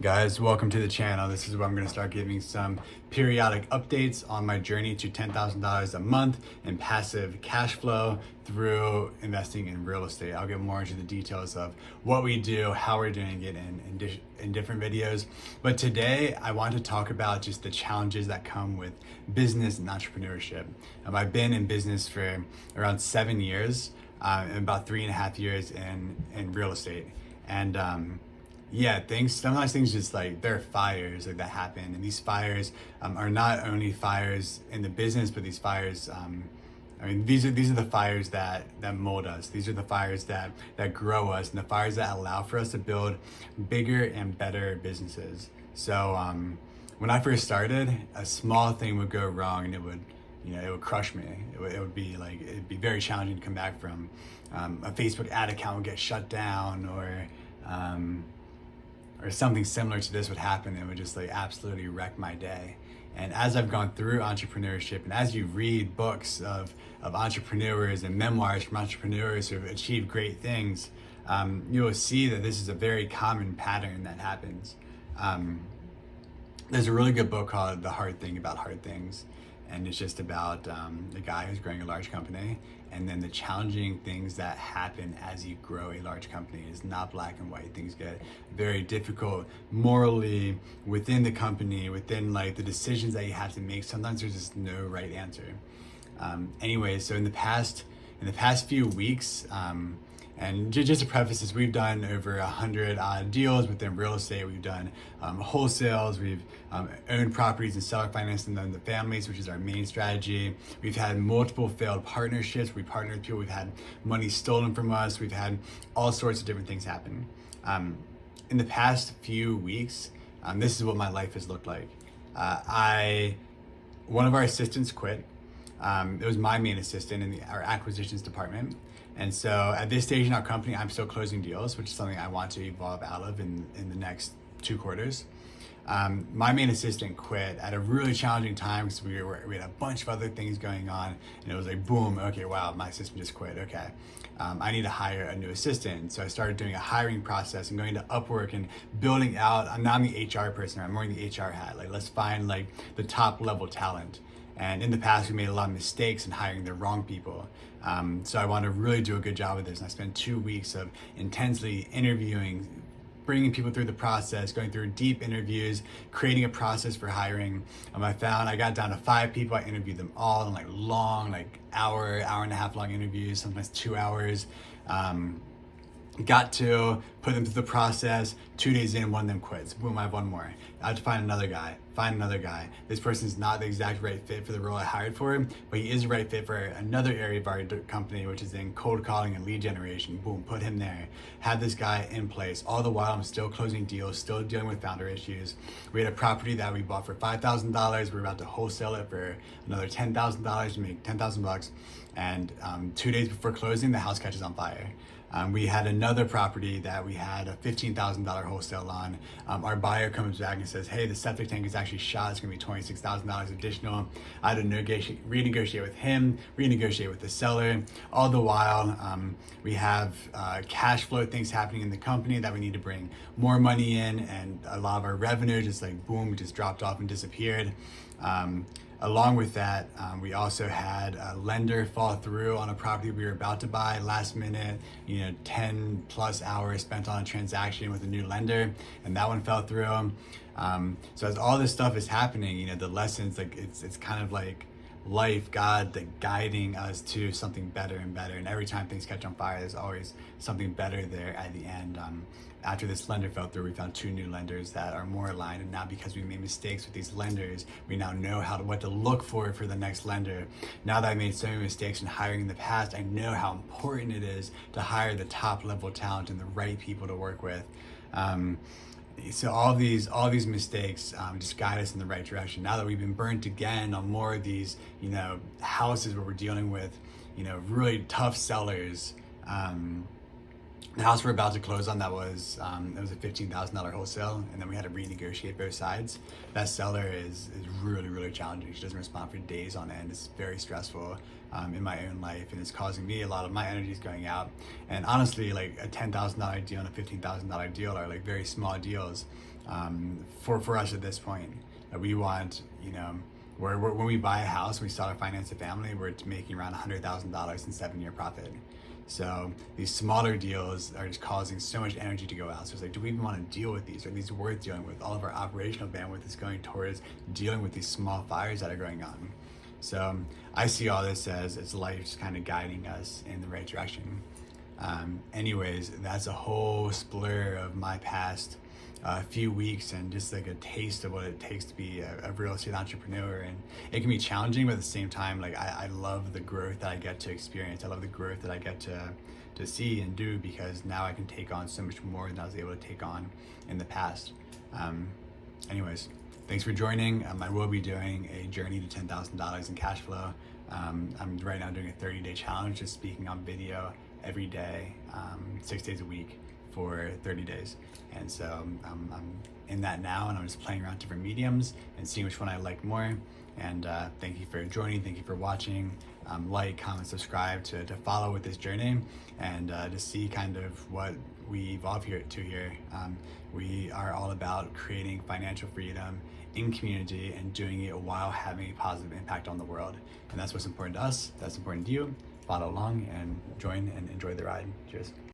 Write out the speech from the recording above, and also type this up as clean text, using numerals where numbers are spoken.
Guys, welcome to the channel. This is where I'm going to start giving some periodic updates on my journey to $10,000 a month in passive cash flow through investing in real estate. I'll get more into the details of what we do, how we're doing it in different videos. But today I want to talk about just the challenges that come with business and entrepreneurship. I've been in business for around 7 years and about 3.5 years in real estate. And sometimes things just like there are fires like that happen, and these fires are not only fires in the business, but these fires, these are the fires that mold us. These are the fires that grow us, and the fires that allow for us to build bigger and better businesses. So when I first started, a small thing would go wrong, and it would crush me. It'd be very challenging to come back from. A Facebook ad account would get shut down, or something similar to this would happen. It would just absolutely wreck my day. And as I've gone through entrepreneurship, and as you read books of entrepreneurs and memoirs from entrepreneurs who have achieved great things, you will see that this is a very common pattern that happens. There's a really good book called The Hard Thing About Hard Things. And it's just about the guy who's growing a large company, and then the challenging things that happen as you grow a large company. It's not black and white. Things get very difficult morally within the company, within the decisions that you have to make. Sometimes there's just no right answer. So in the past few weeks, and just to preface this, we've done over 100 deals within real estate. We've done wholesales. We've owned properties and seller finance and then the families, which is our main strategy. We've had multiple failed partnerships. We partnered with people. We've had money stolen from us. We've had all sorts of different things happen. In the past few weeks, this is what my life has looked like. One of our assistants quit. It was my main assistant in our acquisitions department. And so at this stage in our company, I'm still closing deals, which is something I want to evolve out of in the next 2 quarters. My main assistant quit at a really challenging time because we had a bunch of other things going on, and it was like, boom, okay, wow, my assistant just quit, okay. I need to hire a new assistant. So I started doing a hiring process and going to Upwork and building out. I'm not the HR person, I'm wearing the HR hat. Let's find the top level talent. And in the past, we made a lot of mistakes in hiring the wrong people. So I want to really do a good job of this. And I spent 2 weeks of intensely interviewing, bringing people through the process, going through deep interviews, creating a process for hiring. I got down to 5 people. I interviewed them all in long, hour and a half long interviews, sometimes 2 hours. Got to put them through the process. 2 days in, one of them quits. Boom, I have one more. I have to find another guy. This person's not the exact right fit for the role I hired for him, but he is the right fit for another area of our company, which is in cold calling and lead generation. Boom, put him there. Have this guy in place. All the while, I'm still closing deals, still dealing with founder issues. We had a property that we bought for $5,000. We're about to wholesale it for another $10,000 to make $10,000. And 2 days before closing, the house catches on fire. We had another property that we had a $15,000 wholesale on. Our buyer comes back and says, hey, the septic tank is actually shot. It's gonna be $26,000 additional. I had to renegotiate with him, renegotiate with the seller. All the while, we have cash flow things happening in the company that we need to bring more money in, and a lot of our revenue just boom, just dropped off and disappeared. Along with that, we also had a lender fall through on a property we were about to buy last minute, 10 plus hours spent on a transaction with a new lender, and that one fell through. So as all this stuff is happening, the lessons, it's kind of like life, God guiding us to something better and better. And every time things catch on fire, there's always something better there at the end. After this lender fell through, we found 2 new lenders that are more aligned. And now because we made mistakes with these lenders, we now know what to look for the next lender. Now that I made so many mistakes in hiring in the past, I know how important it is to hire the top level talent and the right people to work with. So all these mistakes just guide us in the right direction. Now that we've been burnt again on more of these, houses where we're dealing with, really tough sellers, The house we're about to close on, that was it was a $15,000 wholesale, and then we had to renegotiate both sides. That seller is really challenging. She doesn't respond for days on end. It's very stressful in my own life, and it's causing me a lot of my energies going out. And honestly, like a $10,000 deal and a $15,000 deal are like very small deals for us at this point. We want, you know, when we buy a house, when we start to finance a family, we're making around $100,000 in 7-year profit. So these smaller deals are just causing so much energy to go out. So it's like, do we even want to deal with these? Are these worth dealing with? All of our operational bandwidth is going towards dealing with these small fires that are going on. So I see all this as it's life just kind of guiding us in the right direction. Anyways, that's a whole splur of my past few weeks and just like a taste of what it takes to be a real estate entrepreneur. And it can be challenging, but at the same time, like I love the growth that I get to experience. I love the growth that I get to see and do, because now I can take on so much more than I was able to take on in the past. Anyways, thanks for joining. I will be doing a journey to $10,000 in cash flow. I'm right now doing a 30-day challenge, just speaking on video every day, 6 days a week for 30 days. And so I'm in that now, and I'm just playing around different mediums and seeing which one I like more. And thank you for joining. Thank you for watching. Like, comment, subscribe to follow with this journey, and to see kind of what we evolve here. We are all about creating financial freedom in community and doing it while having a positive impact on the world. And that's what's important to us. That's important to you. Follow along and join and enjoy the ride. Cheers.